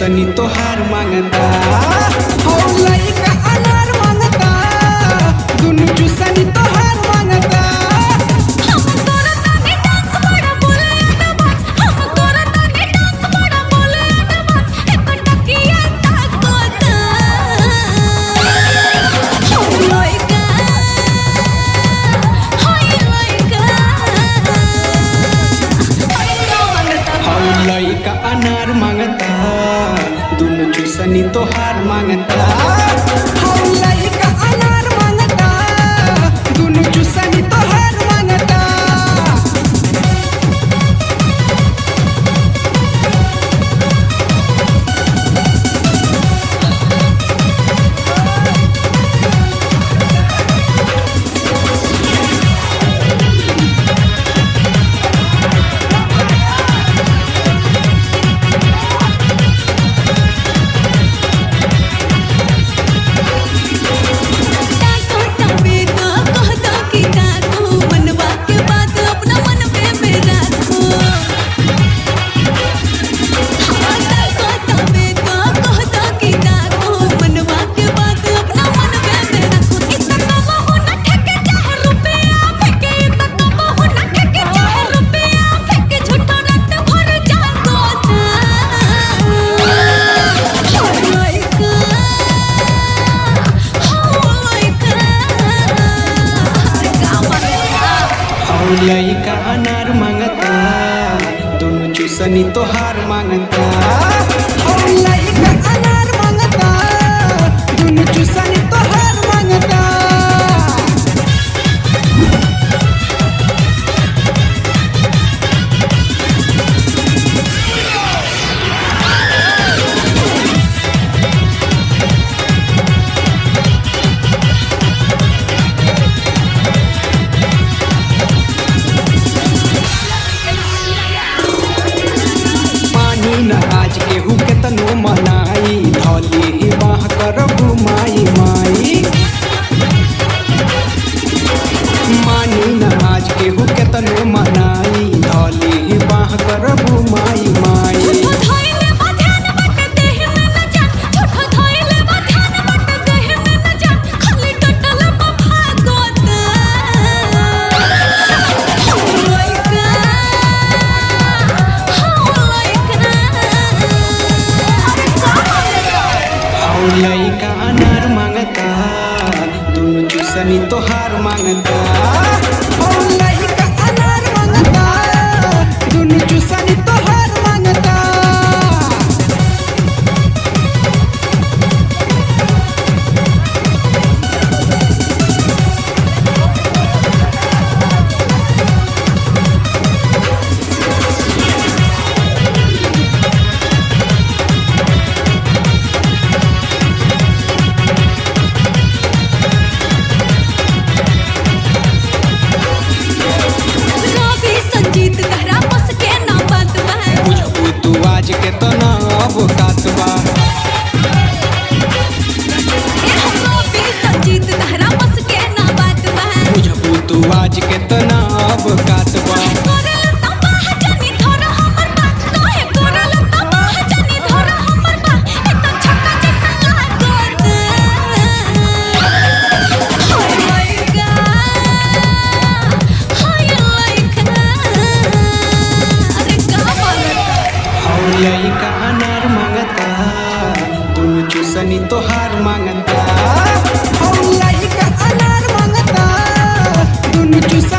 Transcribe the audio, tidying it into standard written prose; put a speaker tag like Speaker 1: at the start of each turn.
Speaker 1: चुसनी तोहार मांगता हो लइका अनार मांगता दुनु चुसनी तोहार मांगता
Speaker 2: हम करतानी डांस बड़ा बोले एडवांस हम करतानी डांस बड़ा बोले एडवांस एक टकिया ताकोता हो लइका
Speaker 1: हो लइका अनार मांगता दुनु चुसनी तोहार मांगता हो लइका अनार मांगता दुनु चुसनी तोहार मांगता लइका अनार मांगता दुनु चुसनी तोहार मांगता हो लइका अनार मांगता दुनु चुसनी तोहार मांगता आज केहू के तनु मनाई धली ही बाह करबू माई माई मानी न आज केहू के तनु मनाई धली ही बाह करबू माई माई लइका अनार मांगता दुनु चुसनी तोहार मांगता हो लइका अनार मांगता दुनु चुसनी तोहार मांगता आज के तो ना अब कातबा बुझबू तू आज के तो ना अब कातबा लइका अनार मांगता दुनु चुसनी तोहार मांगता हो लइका अनार मांगता दुनु चुसनी